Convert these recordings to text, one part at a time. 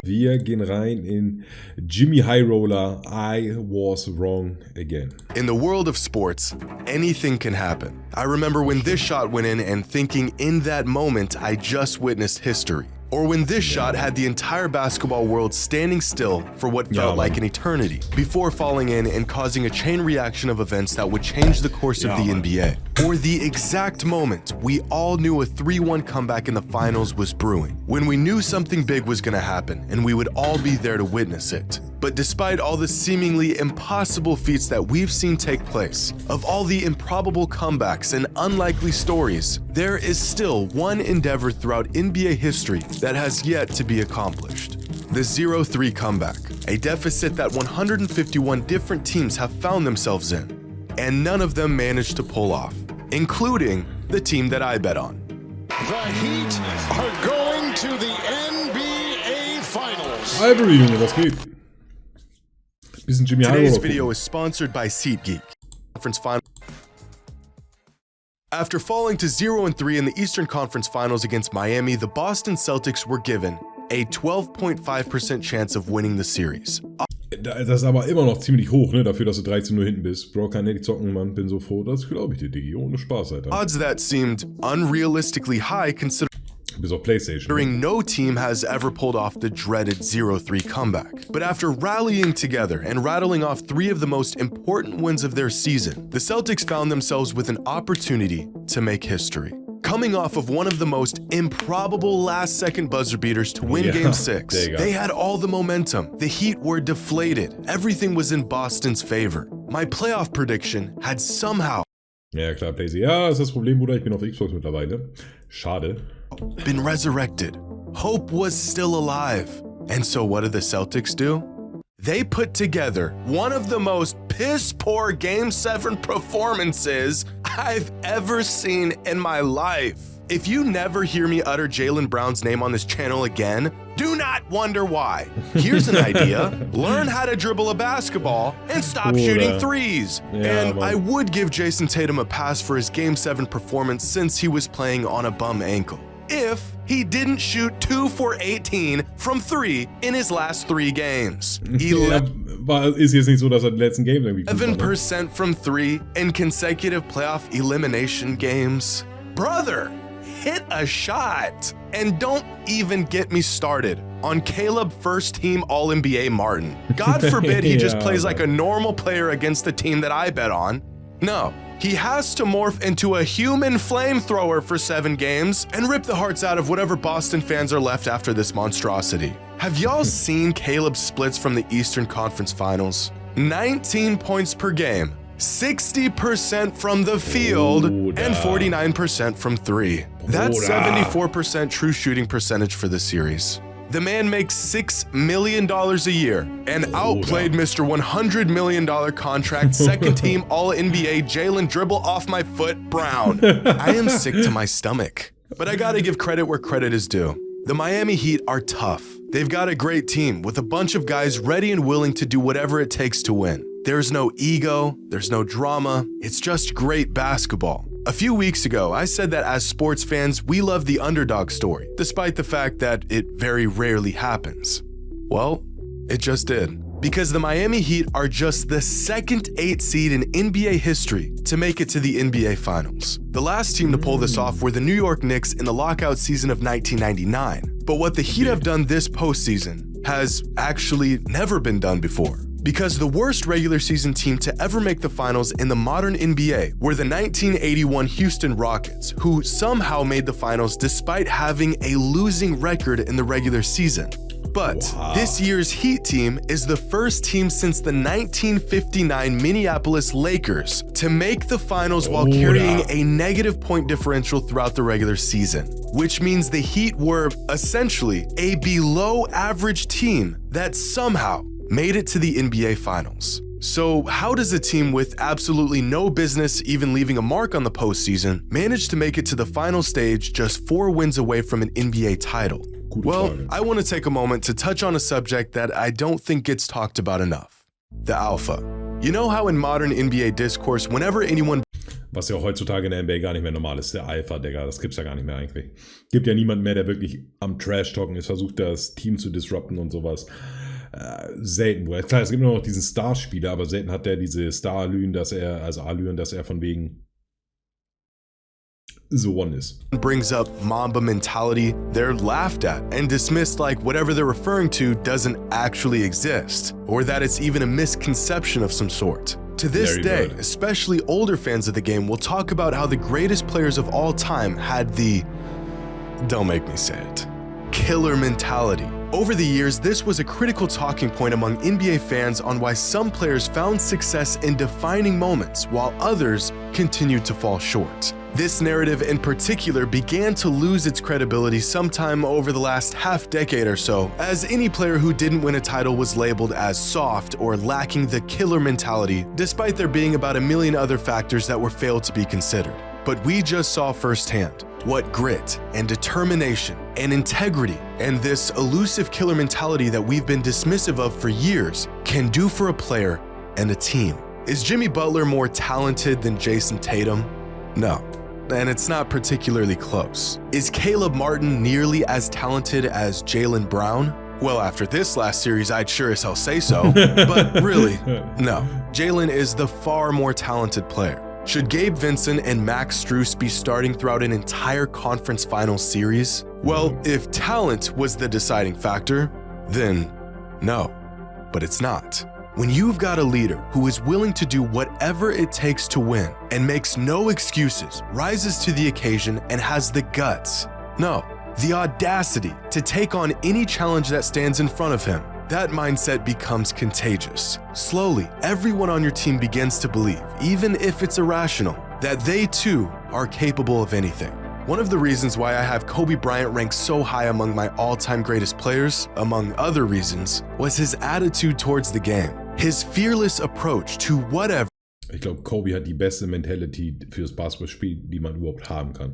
Wir gehen rein in JxmyHighroller, I was wrong again. In the world of sports, anything can happen. I remember when this shot went in and thinking in that moment I just witnessed history. Or when this shot had the entire basketball world standing still for what felt like an eternity, before falling in and causing a chain reaction of events that would change the course of the NBA. Or the exact moment we all knew a 3-1 comeback in the finals was brewing, when we knew something big was gonna happen and we would all be there to witness it. But despite all the seemingly impossible feats that we've seen take place, of all the improbable comebacks and unlikely stories, there is still one endeavor throughout NBA history that has yet to be accomplished. The 0-3 comeback, a deficit that 151 different teams have found themselves in, and none of them managed to pull off, including the team that I bet on. The Heat are going to the NBA Finals. Ivory, Junge, was geht? Bisschen JxmyHighroller. Today's video is sponsored by SeatGeek. Conference Final. After falling to 0-3 in the Eastern Conference Finals against Miami, the Boston Celtics were given a 12.5% chance of winning the series. Das ist aber immer noch ziemlich hoch, ne, dafür, dass du 13-0 hinten bist. Bro, kann nicht zocken, Mann. Bin so froh, das glaube ich dir, Diggi. Ohne Spaß, Alter. Odds that seemed unrealistically high considering Bis auf PlayStation. no team has ever pulled off the dreaded 0-3 comeback. But after rallying together and rattling off 3 of the most important wins of their season, the Celtics found themselves with an opportunity to make history. Coming off of one of the most improbable last-second buzzer beaters to win Game 6, they had all the momentum. The Heat were deflated. Everything was in Boston's favor. My playoff prediction had somehow Ja, klar, PlayStation. Ja, das ist das Problem, Bruder. Ich bin auf Xbox mittlerweile. Schade. been resurrected. Hope was still alive. And so what did the Celtics do? They put together one of the most piss-poor Game 7 performances I've ever seen in my life. If you never hear me utter Jaylen Brown's name on this channel again, do not wonder why. Here's an idea. Learn how to dribble a basketball and stop shooting threes. And I would give Jason Tatum a pass for his Game 7 performance since he was playing on a bum ankle, if he didn't shoot 2 for 18 from 3 in his last 3 games. Ist jetzt nicht so, dass er die letzten Games irgendwie gut war, ne? 11% from 3 in consecutive playoff elimination games. Brother, hit a shot. And don't even get me started on Caleb first-team All-NBA Martin. God forbid he just plays like a normal player against the team that I bet on. No. He has to morph into a human flamethrower for 7 games and rip the hearts out of whatever Boston fans are left after this monstrosity. Have y'all seen Caleb's splits from the Eastern Conference Finals? 19 points per game, 60% from the field, and 49% from 3. That's 74% true shooting percentage for the series. The man makes $6 million a year and outplayed Mr. $100 million contract second team All-NBA Jalen Dribble Off My Foot Brown. I am sick to my stomach. But I gotta give credit where credit is due. The Miami Heat are tough. They've got a great team with a bunch of guys ready and willing to do whatever it takes to win. There's no ego, there's no drama, it's just great basketball. A few weeks ago, I said that as sports fans, we love the underdog story, despite the fact that it very rarely happens. Well, it just did. Because the Miami Heat are just the second 8 seed in NBA history to make it to the NBA Finals. The last team to pull this off were the New York Knicks in the lockout season of 1999. But what the Heat have done this postseason has actually never been done before. Because the worst regular season team to ever make the finals in the modern NBA were the 1981 Houston Rockets, who somehow made the finals despite having a losing record in the regular season. But this year's Heat team is the first team since the 1959 Minneapolis Lakers to make the finals while carrying a negative point differential throughout the regular season, which means the Heat were essentially a below average team that somehow made it to the NBA Finals. So how does a team with absolutely no business even leaving a mark on the postseason manage to make it to the final stage just 4 wins away from an NBA title? Well, I want to take a moment to touch on a subject that I don't think gets talked about enough: the alpha. You know how in modern NBA discourse, whenever anyone Was ja auch heutzutage in der NBA gar nicht mehr normal ist, der Alpha, Digga, das gibt's ja gar nicht mehr eigentlich. Gibt ja niemanden mehr, der wirklich am Trash-Talken ist, versucht das Team zu disrupten und sowas. Selten. Klar, es gibt nur noch diesen Starspieler, aber selten hat der diese Star-Allüren, dass er von wegen so one is. brings up Mamba mentality, they're laughed at and dismissed like whatever they're referring to doesn't actually exist, or that it's even a misconception of some sort. To this day, especially older fans of the game will talk about how the greatest players of all time had the, don't make me say it, killer mentality. Over the years, this was a critical talking point among NBA fans on why some players found success in defining moments while others continued to fall short. This narrative in particular began to lose its credibility sometime over the last half decade or so, as any player who didn't win a title was labeled as soft or lacking the killer mentality, despite there being about a million other factors that were failed to be considered. But we just saw firsthand what grit and determination and integrity and this elusive killer mentality that we've been dismissive of for years can do for a player and a team. Is Jimmy Butler more talented than Jason Tatum? No. And it's not particularly close. Is Caleb Martin nearly as talented as Jaylen Brown? Well, after this last series, I'd sure as hell say so, but really, no. Jaylen is the far more talented player. Should Gabe Vincent and Max Strus be starting throughout an entire conference finals series? Well, if talent was the deciding factor, then no, but it's not. When you've got a leader who is willing to do whatever it takes to win and makes no excuses, rises to the occasion and has the guts, no, the audacity to take on any challenge that stands in front of him, that mindset becomes contagious. Slowly, everyone on your team begins to believe, even if it's irrational, that they too are capable of anything. One of the reasons why I have Kobe Bryant ranked so high among my all-time greatest players, among other reasons, was his attitude towards the game. His fearless approach to whatever. Ich glaube, Kobe hat die beste Mentality fürs Basketballspiel, die man überhaupt haben kann.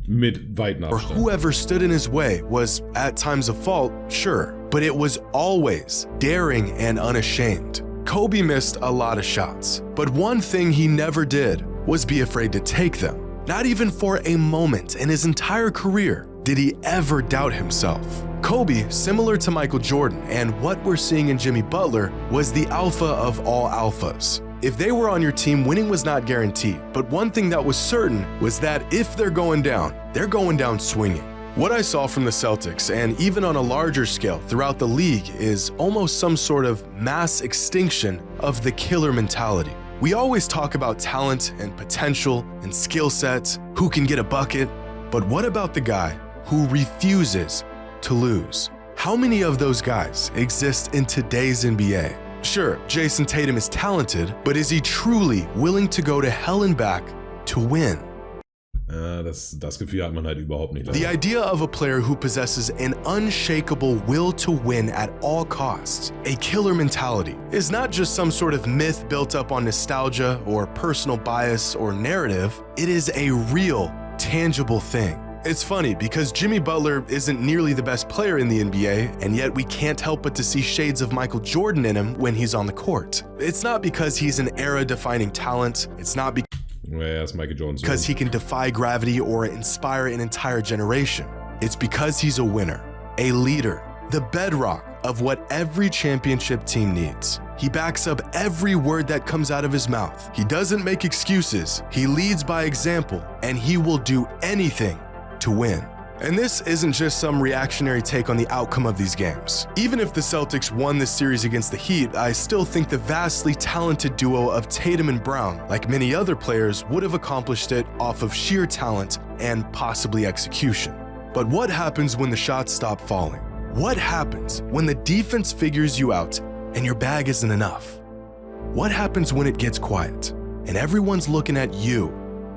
Mit weiten Abstand. Or whoever stood in his way was at times a fault, sure, but it was always daring and unashamed. Kobe missed a lot of shots, but one thing he never did was be afraid to take them. Not even for a moment in his entire career did he ever doubt himself. Kobe, similar to Michael Jordan and what we're seeing in Jimmy Butler, was the alpha of all alphas. If they were on your team, winning was not guaranteed, but one thing that was certain was that if they're going down swinging. What I saw from the Celtics, and even on a larger scale throughout the league, is almost some sort of mass extinction of the killer mentality. We always talk about talent and potential and skill sets, who can get a bucket, but what about the guy who refuses to lose? How many of those guys exist in today's NBA? Sure, Jason Tatum is talented, but is he truly willing to go to hell and back to win? Das Gefühl hat man halt überhaupt nicht. The idea of a player who possesses an unshakable will to win at all costs, a killer mentality, is not just some sort of myth built up on nostalgia or personal bias or narrative. It is a real, tangible thing. It's funny because Jimmy Butler isn't nearly the best player in the NBA, and yet we can't help but to see shades of Michael Jordan in him when he's on the court. It's not because he's an era-defining talent. It's not because he can defy gravity or inspire an entire generation. It's because he's a winner, a leader, the bedrock of what every championship team needs. He backs up every word that comes out of his mouth. He doesn't make excuses. He leads by example, and he will do anything to win. And this isn't just some reactionary take on the outcome of these games. Even if the Celtics won this series against the Heat, I still think the vastly talented duo of Tatum and Brown, like many other players, would have accomplished it off of sheer talent and possibly execution. But what happens when the shots stop falling? What happens when the defense figures you out and your bag isn't enough? What happens when it gets quiet and everyone's looking at you,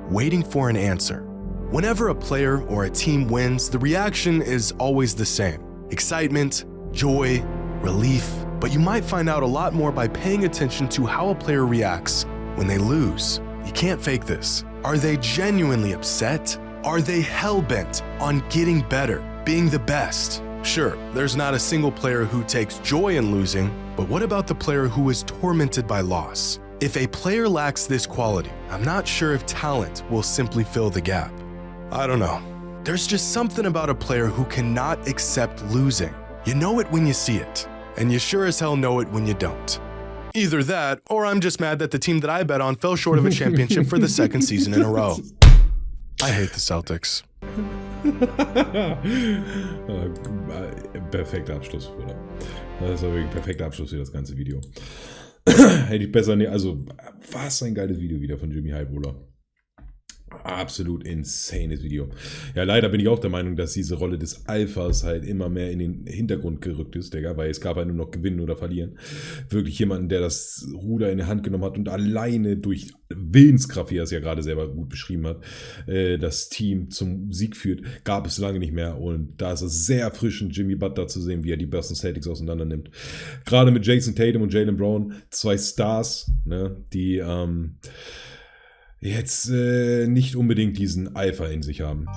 waiting for an answer? Whenever a player or a team wins, the reaction is always the same. Excitement, joy, relief, but you might find out a lot more by paying attention to how a player reacts when they lose. You can't fake this. Are they genuinely upset? Are they hell-bent on getting better, being the best? Sure, there's not a single player who takes joy in losing, But what about the player who is tormented by loss? If a player lacks this quality, I'm not sure if talent will simply fill the gap. I don't know. There's just something about a player who cannot accept losing. You know it when you see it, and you sure as hell know it when you don't. Either that, or I'm just mad that the team that I bet on fell short of a championship for the second season in a row. I hate the Celtics. Perfekter Abschluss, oder? Das war wirklich ein perfekter Abschluss für das ganze Video. Hätte ich besser nicht. Also, was ein geiles Video wieder von JxmyHighroller. Absolut insanes Video. Ja, leider bin ich auch der Meinung, dass diese Rolle des Alphas halt immer mehr in den Hintergrund gerückt ist, Digga, weil es gab halt nur noch Gewinnen oder Verlieren. Wirklich jemanden, der das Ruder in die Hand genommen hat und alleine durch Willenskraft, wie er es ja gerade selber gut beschrieben hat, das Team zum Sieg führt, gab es lange nicht mehr. Und da ist es sehr erfrischend, Jimmy Butler zu sehen, wie er die Boston Celtics auseinander nimmt. Gerade mit Jason Tatum und Jaylen Brown, 2 Stars, ne, die jetzt nicht unbedingt diesen Alpha in sich haben.